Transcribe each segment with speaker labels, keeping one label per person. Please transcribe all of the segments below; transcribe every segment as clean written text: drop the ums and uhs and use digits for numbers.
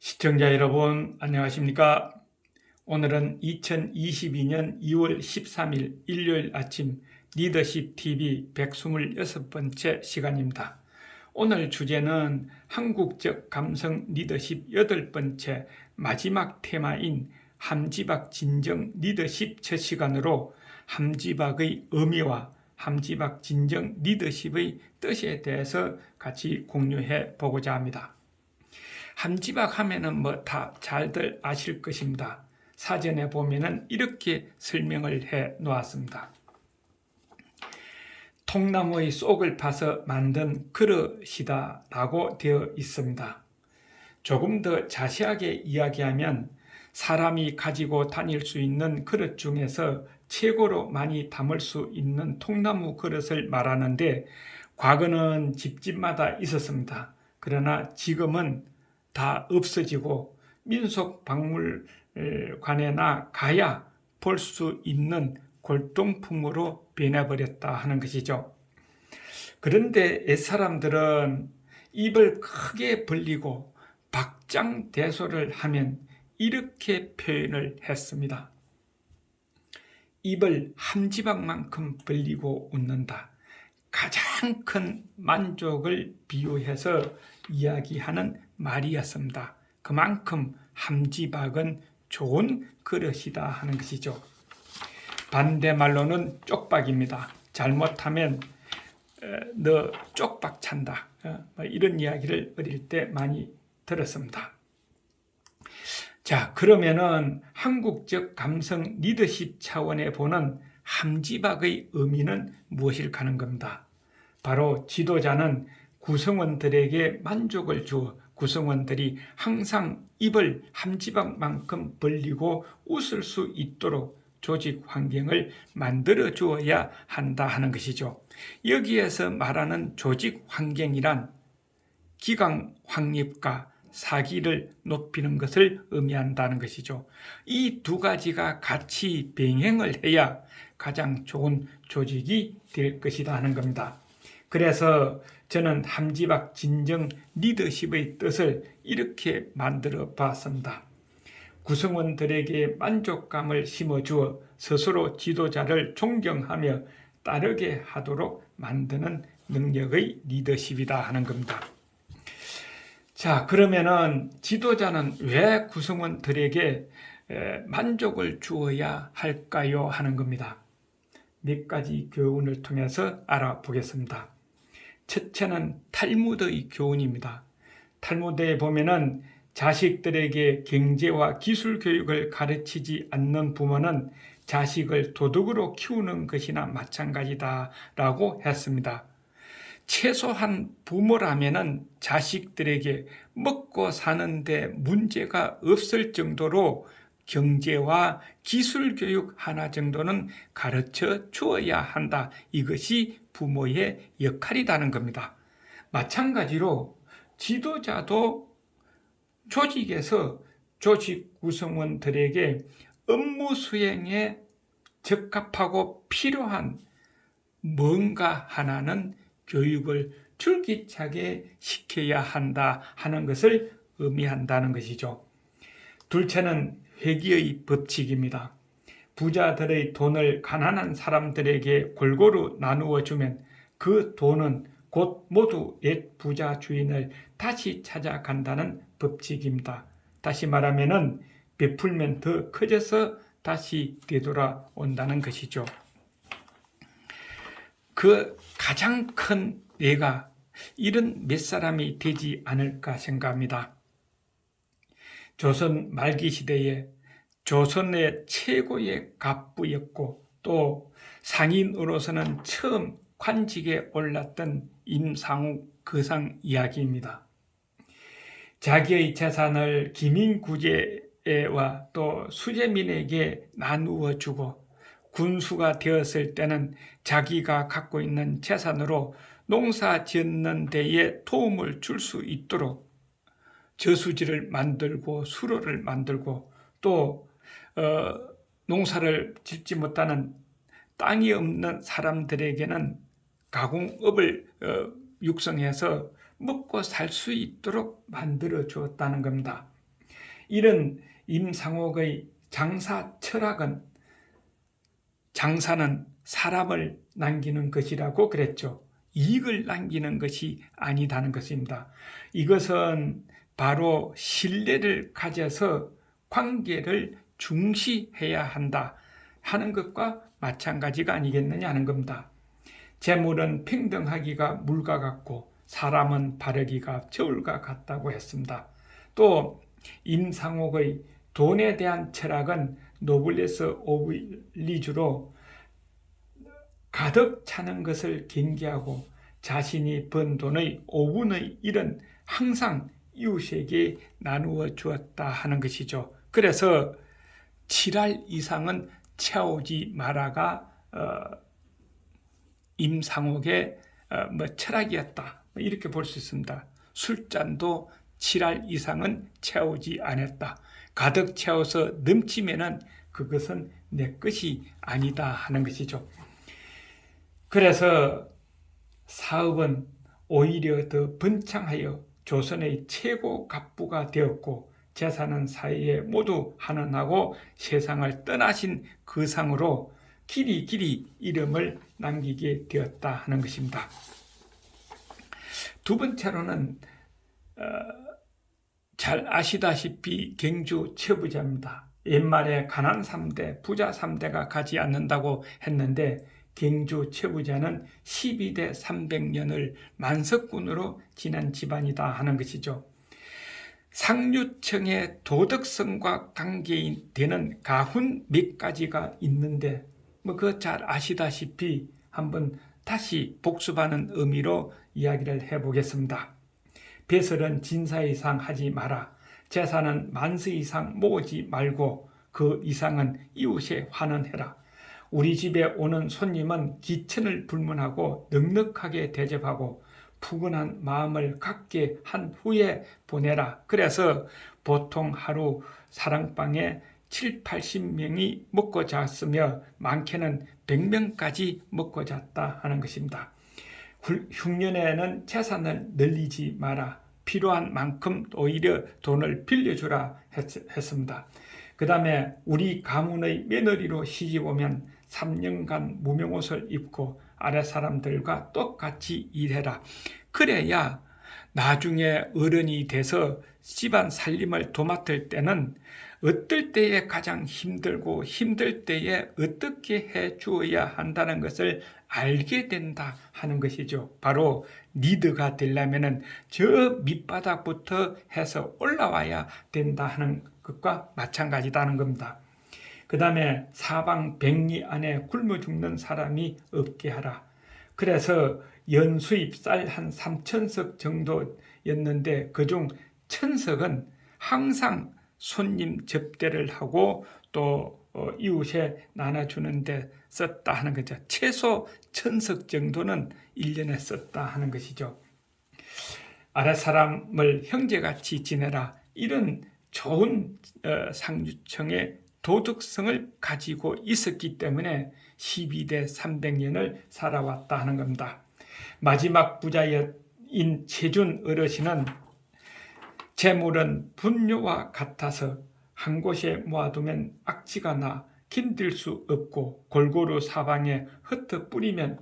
Speaker 1: 시청자 여러분 안녕하십니까? 오늘은 2022년 2월 13일 일요일 아침 리더십 TV 126번째 시간입니다. 오늘 주제는 한국적 감성 리더십 8번째 마지막 테마인 함지박 진정 리더십 첫 시간으로 함지박의 의미와 함지박 진정 리더십의 뜻에 대해서 같이 공유해 보고자 합니다. 함지박 하면은 뭐 다 잘들 아실 것입니다. 사전에 보면은 이렇게 설명을 해 놓았습니다. 통나무의 속을 파서 만든 그릇이다 라고 되어 있습니다. 조금 더 자세하게 이야기하면 사람이 가지고 다닐 수 있는 그릇 중에서 최고로 많이 담을 수 있는 통나무 그릇을 말하는데, 과거는 집집마다 있었습니다. 그러나 지금은 다 없어지고 민속박물관에나 가야 볼 수 있는 골동품으로 변해버렸다 하는 것이죠. 그런데 옛사람들은 입을 크게 벌리고 박장대소를 하면 이렇게 표현을 했습니다. 입을 함지박만큼 벌리고 웃는다. 가장 큰 만족을 비유해서 이야기하는 말이었습니다. 그만큼 함지박은 좋은 그릇이다 하는 것이죠. 반대말로는 쪽박입니다. 잘못하면 너 쪽박 찬다, 이런 이야기를 어릴 때 많이 들었습니다. 자, 그러면은 한국적 감성 리더십 차원에 보는 함지박의 의미는 무엇일까 하는 겁니다. 바로 지도자는 구성원들에게 만족을 주어 구성원들이 항상 입을 함지박만큼 벌리고 웃을 수 있도록 조직 환경을 만들어 주어야 한다 하는 것이죠. 여기에서 말하는 조직 환경이란 기강 확립과 사기를 높이는 것을 의미한다는 것이죠. 이 두 가지가 같이 병행을 해야 가장 좋은 조직이 될 것이다 하는 겁니다. 그래서 저는 함지박 진정 리더십의 뜻을 이렇게 만들어 봤습니다. 구성원들에게 만족감을 심어주어 스스로 지도자를 존경하며 따르게 하도록 만드는 능력의 리더십이다 하는 겁니다. 자, 그러면은 지도자는 왜 구성원들에게 만족을 주어야 할까요 하는 겁니다. 몇 가지 교훈을 통해서 알아보겠습니다. 첫째는 탈무드의 교훈입니다. 탈무드에 보면은 자식들에게 경제와 기술 교육을 가르치지 않는 부모는 자식을 도둑으로 키우는 것이나 마찬가지다라고 했습니다. 최소한 부모라면은 자식들에게 먹고 사는데 문제가 없을 정도로 경제와 기술 교육 하나 정도는 가르쳐 주어야 한다. 이것이 부모의 역할이라는 겁니다. 마찬가지로 지도자도 조직에서 조직 구성원들에게 업무 수행에 적합하고 필요한 뭔가 하나는 교육을 줄기차게 시켜야 한다 하는 것을 의미한다는 것이죠. 둘째는 회계의 법칙입니다. 부자들의 돈을 가난한 사람들에게 골고루 나누어 주면 그 돈은 곧 모두 옛 부자 주인을 다시 찾아간다는 법칙입니다. 다시 말하면은 베풀면 더 커져서 다시 되돌아온다는 것이죠. 그 가장 큰 예가 이런 몇 사람이 되지 않을까 생각합니다. 조선 말기 시대에 조선의 최고의 갑부였고 또 상인으로서는 처음 관직에 올랐던 임상욱 거상 이야기입니다. 자기의 재산을 기민구제와 또 수재민에게 나누어 주고 군수가 되었을 때는 자기가 갖고 있는 재산으로 농사 짓는 데에 도움을 줄 수 있도록 저수지를 만들고 수로를 만들고 또 농사를 짓지 못하는 땅이 없는 사람들에게는 가공업을 육성해서 먹고 살 수 있도록 만들어 주었다는 겁니다. 이런 임상옥의 장사 철학은 장사는 사람을 남기는 것이라고 그랬죠. 이익을 남기는 것이 아니다는 것입니다. 이것은 바로 신뢰를 가져서 관계를 중시해야 한다 하는 것과 마찬가지가 아니겠느냐 하는 겁니다. 재물은 평등하기가 물과 같고 사람은 바르기가 저울과 같다고 했습니다. 또 임상옥의 돈에 대한 철학은 노블레스 오브 리주로 가득 차는 것을 경계하고 자신이 번 돈의 5분의 1은 항상 이웃에게 나누어 주었다 하는 것이죠. 그래서 7알 이상은 채우지 마라가 임상옥의 철학이었다. 이렇게 볼 수 있습니다. 술잔도 7알 이상은 채우지 않았다. 가득 채워서 넘치면은 그것은 내 것이 아니다 하는 것이죠. 그래서 사업은 오히려 더 번창하여 조선의 최고 갑부가 되었고 재산은 사회에 모두 환원하고 세상을 떠나신 그 상으로 길이 이름을 남기게 되었다 하는 것입니다. 두 번째로는 잘 아시다시피 경주 최부자입니다. 옛말에 가난 3대, 부자 3대가 가지 않는다고 했는데 경주 최부자는 12대 300년을 만석군으로 지난 집안이다 하는 것이죠. 상류층의 도덕성과 관계되는 가훈 몇 가지가 있는데 그거 잘 아시다시피 한번 다시 복습하는 의미로 이야기를 해보겠습니다. 배설은 진사 이상 하지 마라. 재산은 만세 이상 모으지 말고 그 이상은 이웃에 환원해라. 우리 집에 오는 손님은 기천을 불문하고 넉넉하게 대접하고 푸근한 마음을 갖게 한 후에 보내라. 그래서 보통 하루 사랑방에 7, 80명이 먹고 잤으며 많게는 100명까지 먹고 잤다 하는 것입니다. 흉년에는 재산을 늘리지 마라. 필요한 만큼 오히려 돈을 빌려주라 했습니다. 그 다음에 우리 가문의 며느리로 시집오면 3년간 무명옷을 입고 아래 사람들과 똑같이 일해라. 그래야 나중에 어른이 돼서 집안 살림을 도맡을 때는 어떨 때에 가장 힘들고 힘들 때에 어떻게 해 주어야 한다는 것을 알게 된다 하는 것이죠. 바로 리더가 되려면 저 밑바닥부터 해서 올라와야 된다 하는 것과 마찬가지다는 겁니다. 그 다음에 사방 백리 안에 굶어 죽는 사람이 없게 하라. 그래서 연수입 쌀 한 3천석 정도였는데 그중 1,000석은 항상 손님 접대를 하고 또 이웃에 나눠주는데 썼다 하는 거죠. 최소 1,000석 정도는 1년에 썼다 하는 것이죠. 아랫사람을 형제같이 지내라. 이런 좋은 상류층의 도덕성을 가지고 있었기 때문에 12대 300년을 살아왔다 하는 겁니다. 마지막 부자인 최준 어르신은 재물은 분뇨와 같아서 한 곳에 모아두면 악취가 나 견딜 수 없고 골고루 사방에 흩어 뿌리면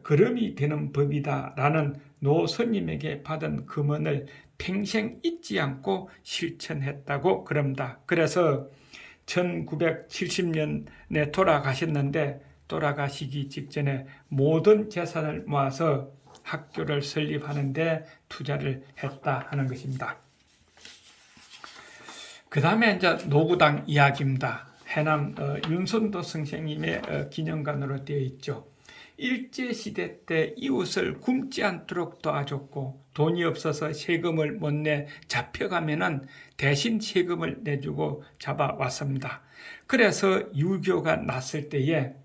Speaker 1: 거름이 되는 법이다 라는 노스님에게 받은 금언을 평생 잊지 않고 실천했다고 그럽니다. 그래서 1970년에 돌아가셨는데 돌아가시기 직전에 모든 재산을 모아서 학교를 설립하는데 투자를 했다 하는 것입니다. 그 다음에 이제 노구당 이야기입니다. 해남 윤선도 선생님의 기념관으로 되어 있죠. 일제시대 때 이웃을 굶지 않도록 도와줬고 돈이 없어서 세금을 못 내 잡혀가면은 대신 세금을 내주고 잡아왔습니다. 그래서 유교가 났을 때에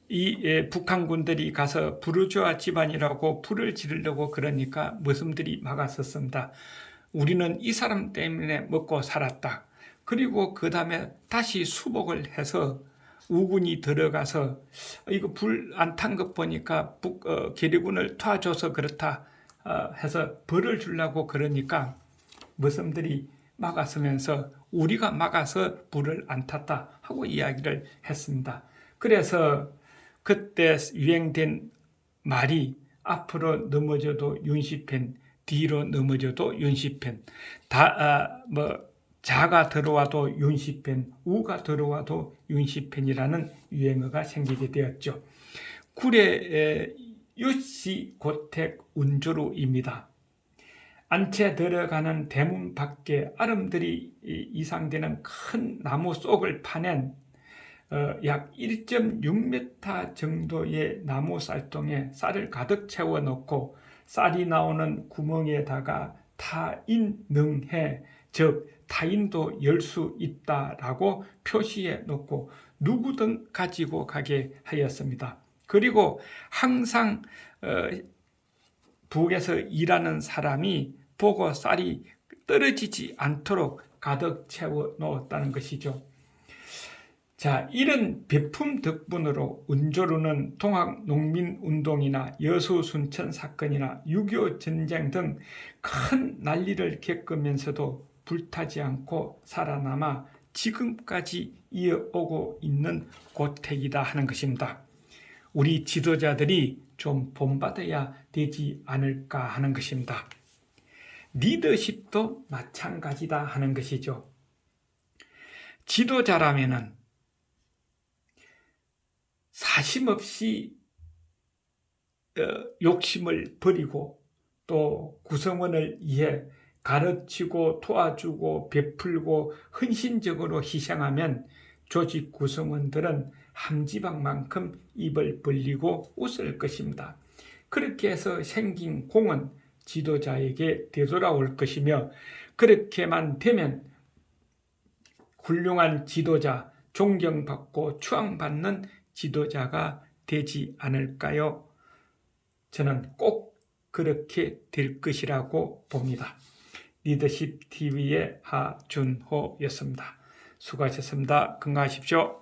Speaker 1: 이 북한군들이 가서 부르주아 집안이라고 불을 지르려고 그러니까 무슨들이 막았었습니다. 우리는 이 사람 때문에 먹고 살았다. 그리고 그 다음에 다시 수복을 해서 우군이 들어가서 이거 불 안 탄 것 보니까 계류군을 도와줘서 그렇다 해서 벌을 주려고 그러니까 무슨들이 막았으면서 우리가 막아서 불을 안 탔다 하고 이야기를 했습니다. 그래서 그때 유행된 말이 앞으로 넘어져도 윤시펜, 뒤로 넘어져도 윤시펜, 자가 들어와도 윤시펜, 우가 들어와도 윤시펜이라는 유행어가 생기게 되었죠. 구례 유씨 고택 운조루입니다. 안채 들어가는 대문 밖에 아름들이 이상되는 큰 나무 속을 파낸 약 1.6m 정도의 나무 쌀통에 쌀을 가득 채워 넣고 쌀이 나오는 구멍에다가 타인능해, 즉 타인도 열 수 있다라고 표시해 놓고 누구든 가지고 가게 하였습니다. 그리고 항상 북에서 일하는 사람이 보고 쌀이 떨어지지 않도록 가득 채워 놓았다는 것이죠. 자, 이런 배품 덕분으로 운조루는 동학농민운동이나 여수순천 사건이나 6.25 전쟁 등 큰 난리를 겪으면서도 불타지 않고 살아남아 지금까지 이어오고 있는 고택이다 하는 것입니다. 우리 지도자들이 좀 본받아야 되지 않을까 하는 것입니다. 리더십도 마찬가지다 하는 것이죠. 지도자라면은 사심없이 욕심을 버리고 또 구성원을 위해 가르치고 도와주고 베풀고 헌신적으로 희생하면 조직 구성원들은 함지박만큼 입을 벌리고 웃을 것입니다. 그렇게 해서 생긴 공은 지도자에게 되돌아올 것이며, 그렇게만 되면 훌륭한 지도자, 존경받고 추앙받는 지도자가 되지 않을까요? 저는 꼭 그렇게 될 것이라고 봅니다. 리더십 TV의 하준호였습니다. 수고하셨습니다. 건강하십시오.